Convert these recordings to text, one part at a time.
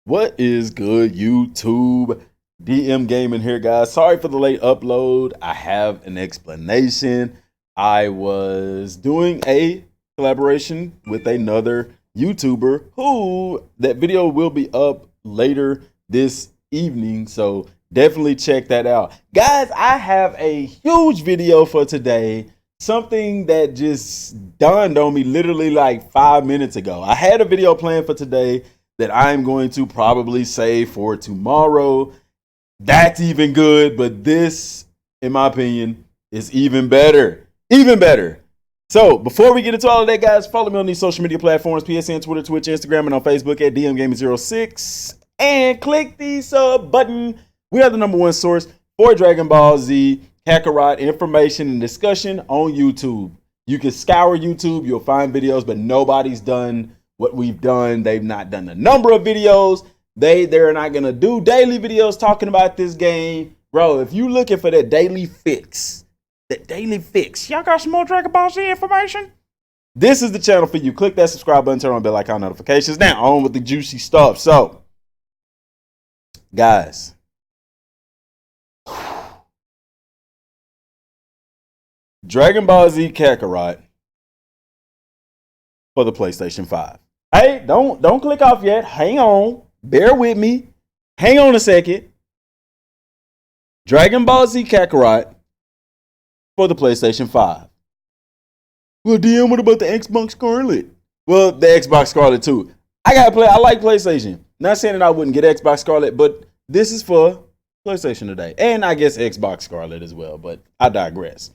What is good, YouTube? DM Gaming here, guys. Sorry for the late upload. I have an explanation. I was doing a collaboration with another YouTuber who that video will be up later this evening. So definitely check that out. Guys, I have a huge video for today. Something that just dawned on me literally like 5 minutes ago. I had a video planned for today that I'm going to probably save for tomorrow. That's even good, but this, in my opinion, is even better. Even better. So, before we get into all of that, guys, follow me on these social media platforms, PSN, Twitter, Twitch, Instagram, and on Facebook at DMGaming06. And click the sub button. We are the #1 source for Dragon Ball Z Kakarot information and discussion on YouTube. You can scour YouTube, you'll find videos, but nobody's done what we've done. They've not done a number of videos. They're not gonna do daily videos talking about this game. Bro, if you looking for that daily fix, y'all got some more Dragon Ball Z information? This is the channel for you. Click that subscribe button, turn on bell icon notifications. Now, on with the juicy stuff. So, guys, Dragon Ball Z Kakarot for the PlayStation 5. Hey, don't click off yet. Hang on. Bear with me. Hang on a second. Dragon Ball Z Kakarot for the PlayStation 5. Well, DM, what about the Xbox Scarlet? Well, the Xbox Scarlet too. I like PlayStation. Not saying that I wouldn't get Xbox Scarlet, but this is for PlayStation today. And I guess Xbox Scarlet as well, but I digress.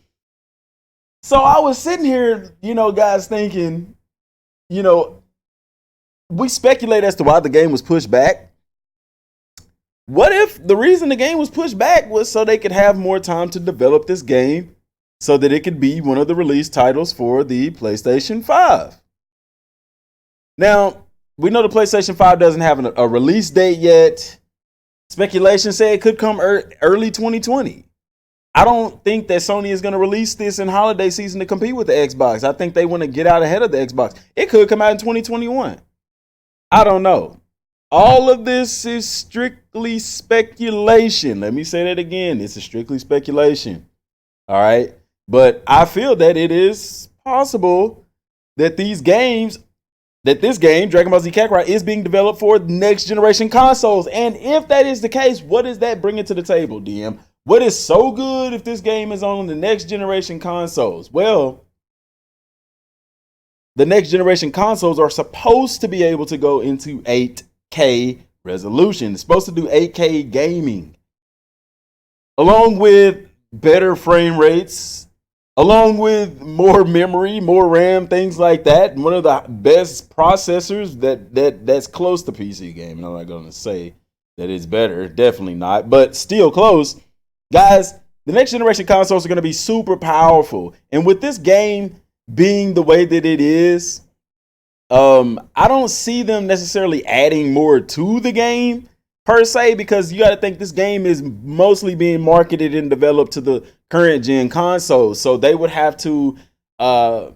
So I was sitting here, guys, thinking, we speculate as to why the game was pushed back. What if the reason the game was pushed back was so they could have more time to develop this game so that it could be one of the release titles for the PlayStation 5? Now, we know the PlayStation 5 doesn't have a release date yet. Speculation say it could come early 2020. I don't think that Sony is going to release this in holiday season to compete with the Xbox. I think they want to get out ahead of the Xbox. It could come out in 2021. I don't know. All of this is strictly speculation. Let me say that again. This is strictly speculation. All right. But I feel that it is possible that this game, Dragon Ball Z Kakarot, is being developed for next generation consoles. And if that is the case, what does that bring to the table, DM? What is so good if this game is on the next generation consoles? Well, the next generation consoles are supposed to be able to go into 8K resolution. It's supposed to do 8K gaming, along with better frame rates, along with more memory, more RAM, things like that. One of the best processors that's close to PC gaming. I'm not going to say that it's better, definitely not, but still close. Guys, the next generation consoles are going to be super powerful. And with this game being the way that it is, I don't see them necessarily adding more to the game per se, because you got to think this game is mostly being marketed and developed to the current gen consoles. So they would have to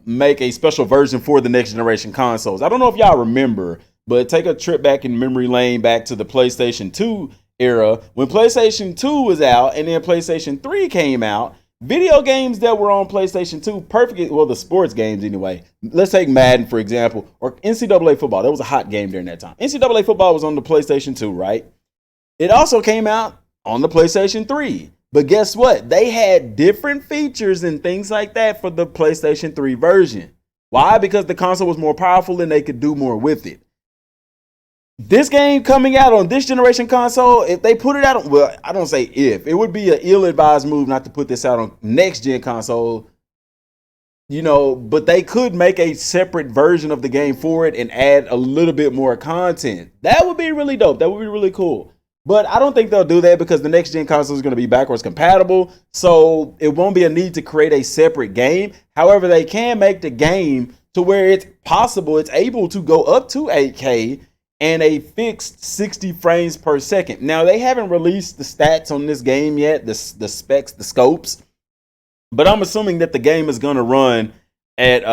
make a special version for the next generation consoles. I don't know if y'all remember, but take a trip back in memory lane back to the PlayStation 2 era. When PlayStation 2 was out and then PlayStation 3 came out, video games that were on PlayStation 2, the sports games anyway. Let's take Madden, for example, or NCAA football. That was a hot game during that time. NCAA football was on the PlayStation 2, right? It also came out on the PlayStation 3. But guess what? They had different features and things like that for the PlayStation 3 version. Why? Because the console was more powerful and they could do more with it. This game coming out on this generation console, if they put it out, well, I don't say if. It would be an ill-advised move not to put this out on next-gen console, but they could make a separate version of the game for it and add a little bit more content. That would be really dope. That would be really cool. But I don't think they'll do that because the next-gen console is going to be backwards compatible, so it won't be a need to create a separate game. However, they can make the game to where it's possible, it's able to go up to 8K and a fixed 60 frames per second. Now, they haven't released the stats on this game yet, the specs, the scopes, but I'm assuming that the game is going to run at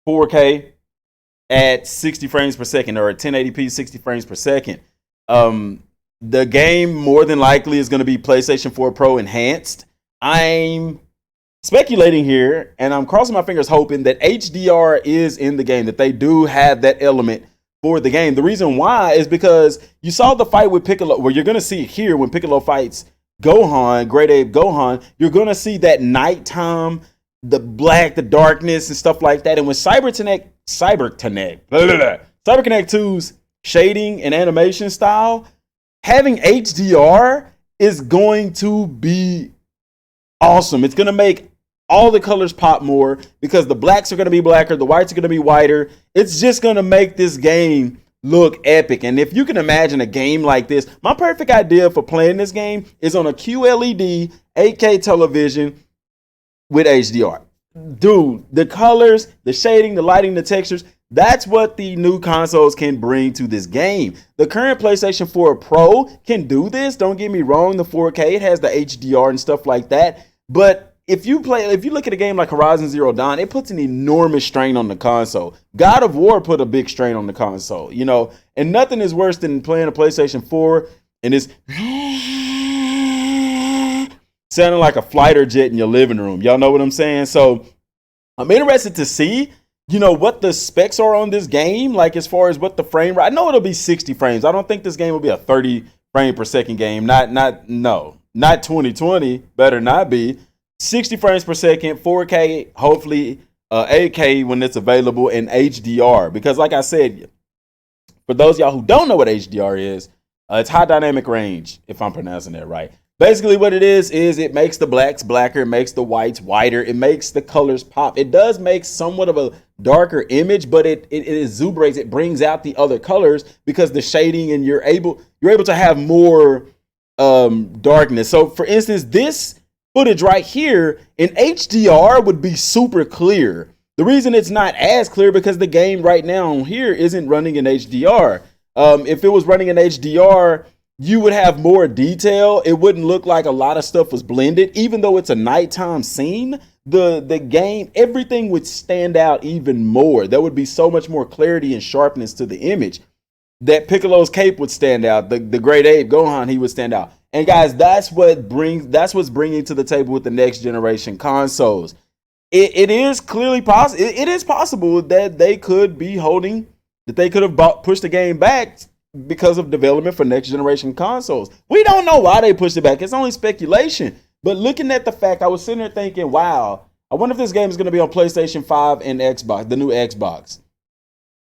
4K at 60 frames per second or at 1080p 60 frames per second. The game more than likely is going to be PlayStation 4 Pro enhanced. I'm speculating here, and I'm crossing my fingers hoping that HDR is in the game, that they do have that element for the game. The reason why is because you saw the fight with Piccolo, where you're going to see here when Piccolo fights Gohan, Great Ape Gohan, you're going to see that nighttime, the black, the darkness and stuff like that. And when CyberConnect 2's shading and animation style, having HDR is going to be awesome. It's going to make all the colors pop more because the blacks are going to be blacker, the whites are going to be whiter. It's just going to make this game look epic. And if you can imagine a game like this, my perfect idea for playing this game is on a QLED 8K television with HDR. Dude, the colors, the shading, the lighting, the textures, that's what the new consoles can bring to this game. The current PlayStation 4 Pro can do this. Don't get me wrong, the 4K, it has the HDR and stuff like that. But if you look at a game like Horizon Zero Dawn, it puts an enormous strain on the console. God of War put a big strain on the console, you know, and nothing is worse than playing a PlayStation 4 and it's sounding like a fighter jet in your living room. Y'all know what I'm saying? So I'm interested to see, you know, what the specs are on this game, like as far as what the frame rate. I know it'll be 60 frames. I don't think this game will be a 30 frame per second game. Not 2020. Better not be. 60 frames per second, 4K, hopefully 8K when it's available, and HDR. Because like I said, for those of y'all who don't know what HDR is, it's high dynamic range, if I'm pronouncing that right. Basically what it is it makes the blacks blacker, it makes the whites whiter, it makes the colors pop. It does make somewhat of a darker image, but it exuberates, it brings out the other colors because the shading, and you're able to have more darkness. So for instance, this footage right here in HDR would be super clear. The reason it's not as clear because the game right now on here isn't running in HDR. If it was running in HDR, you would have more detail. It wouldn't look like a lot of stuff was blended. Even though it's a nighttime scene, the game, everything would stand out even more. There would be so much more clarity and sharpness to the image. That Piccolo's cape would stand out. The Great Ape Gohan, he would stand out. And guys, that's what's bringing to the table with the next generation consoles. It is clearly possible. It is possible that they could have pushed the game back because of development for next generation consoles. We don't know why they pushed it back. It's only speculation. But looking at the fact, I was sitting there thinking, wow, I wonder if this game is going to be on PlayStation 5 and Xbox, the new Xbox.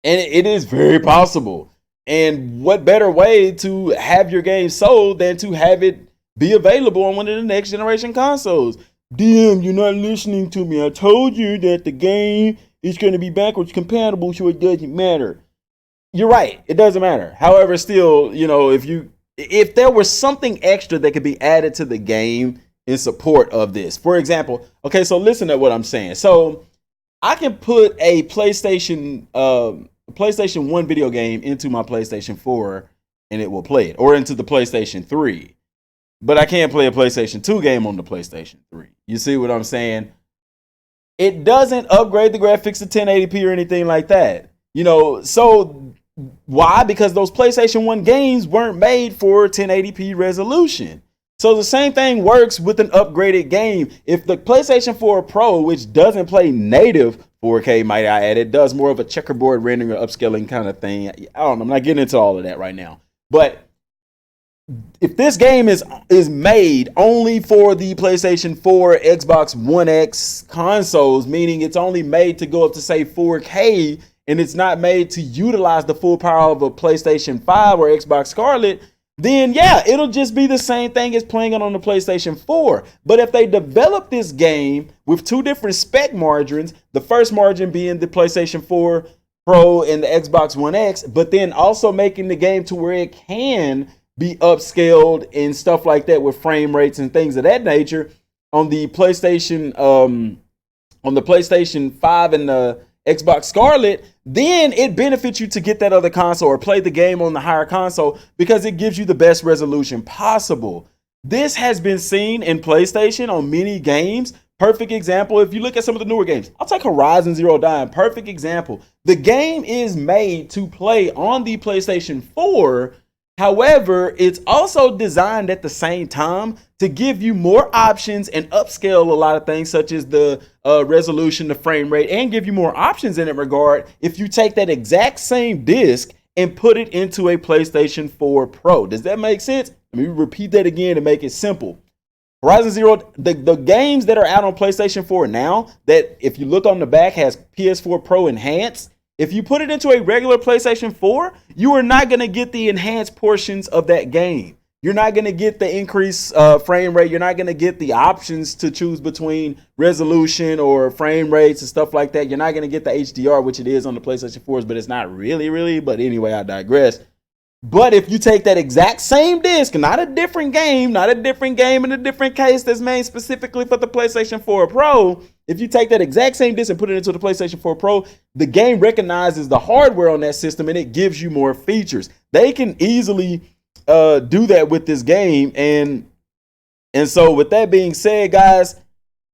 And it is very possible. And what better way to have your game sold than to have it be available on one of the next generation consoles? Damn, you're not listening to me. I told you that the game is going to be backwards compatible, so it doesn't matter. You're right. It doesn't matter. However, still, you know, if there was something extra that could be added to the game in support of this. For example, okay, so listen to what I'm saying. So I can put a PlayStation 1 video game into my PlayStation 4 and it will play it, or into the PlayStation 3. But I can't play a PlayStation 2 game on the PlayStation 3. You see what I'm saying? It doesn't upgrade the graphics to 1080p or anything like that. You know, so why? Because those PlayStation 1 games weren't made for 1080p resolution. So the same thing works with an upgraded game. If the PlayStation 4 Pro, which doesn't play native 4K, might I add, it does more of a checkerboard rendering or upscaling kind of thing. I don't know. I'm not getting into all of that right now. But if this game is made only for the PlayStation 4, Xbox One X consoles, meaning it's only made to go up to say 4K, and it's not made to utilize the full power of a PlayStation 5 or Xbox Scarlet, then yeah, it'll just be the same thing as playing it on the PlayStation 4. But if they develop this game with two different spec margins, the first margin being the PlayStation 4 Pro and the Xbox One X, but then also making the game to where it can be upscaled and stuff like that with frame rates and things of that nature on the PlayStation 5 and the Xbox Scarlet, then it benefits you to get that other console or play the game on the higher console because it gives you the best resolution possible. This has been seen in PlayStation on many games. Perfect example, if you look at some of the newer games, I'll take Horizon Zero Dawn. Perfect example. The game is made to play on the PlayStation 4. However, it's also designed at the same time to give you more options and upscale a lot of things, such as the resolution, the frame rate, and give you more options in that regard if you take that exact same disc and put it into a PlayStation 4 Pro. Does that make sense? Let me repeat that again to make it simple. Horizon Zero, the games that are out on PlayStation 4 now, that if you look on the back has PS4 Pro Enhanced, if you put it into a regular PlayStation 4, you are not going to get the enhanced portions of that game. You're not going to get the increased frame rate. You're not going to get the options to choose between resolution or frame rates and stuff like that. You're not going to get the HDR, which it is on the PlayStation 4s, but it's not really. But anyway, I digress. But if you take that exact same disc, not a different game in a different case that's made specifically for the PlayStation 4 Pro, if you take that exact same disc and put it into the PlayStation 4 Pro, the game recognizes the hardware on that system and it gives you more features. They can easily do that with this game. And so with that being said, guys,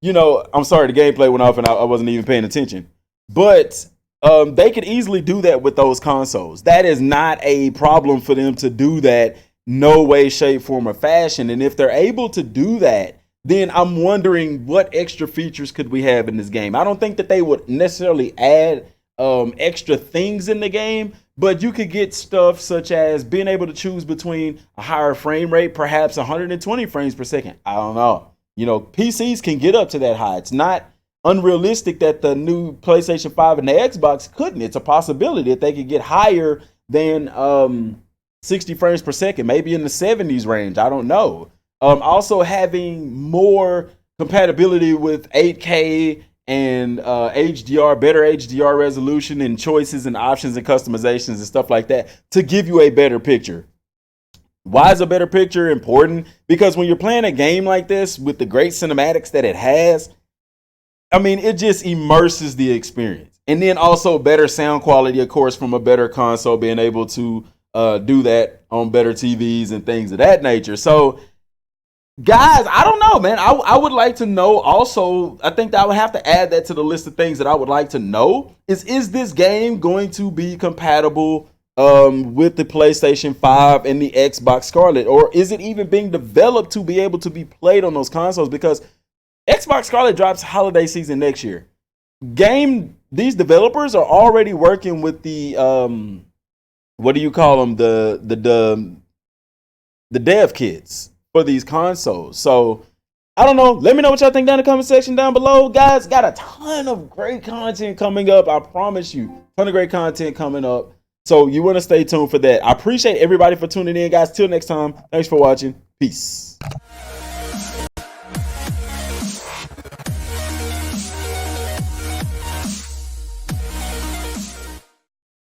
you know, I'm sorry, the gameplay went off and I wasn't even paying attention. But they could easily do that with those consoles. That is not a problem for them to do that, no way, shape, form, or fashion. And if they're able to do that, then I'm wondering what extra features could we have in this game. I don't think that they would necessarily add extra things in the game, but you could get stuff such as being able to choose between a higher frame rate, perhaps 120 frames per second. I don't know. You know, PCs can get up to that high. It's not unrealistic that the new PlayStation 5 and the Xbox couldn't. It's a possibility that they could get higher than 60 frames per second, maybe in the 70s range. I don't know. Also having more compatibility with 8K and HDR, better HDR resolution and choices and options and customizations and stuff like that to give you a better picture. Why is a better picture important? Because when you're playing a game like this with the great cinematics that it has, I mean, it just immerses the experience. And then also better sound quality, of course, from a better console, being able to do that on better TVs and things of that nature. So, guys, I don't know, man. I would like to know also, I think that I would have to add that to the list of things that I would like to know is this game going to be compatible with the PlayStation 5 and the Xbox Scarlet? Or is it even being developed to be able to be played on those consoles? Because Xbox Scarlet drops holiday season next year. These developers are already working with the what do you call them? The dev kits for these consoles. So I don't know. Let me know what y'all think down in the comment section down below. Guys, got a ton of great content coming up. I promise you, ton of great content coming up. So you want to stay tuned for that. I appreciate everybody for tuning in, guys. Till next time. Thanks for watching. Peace.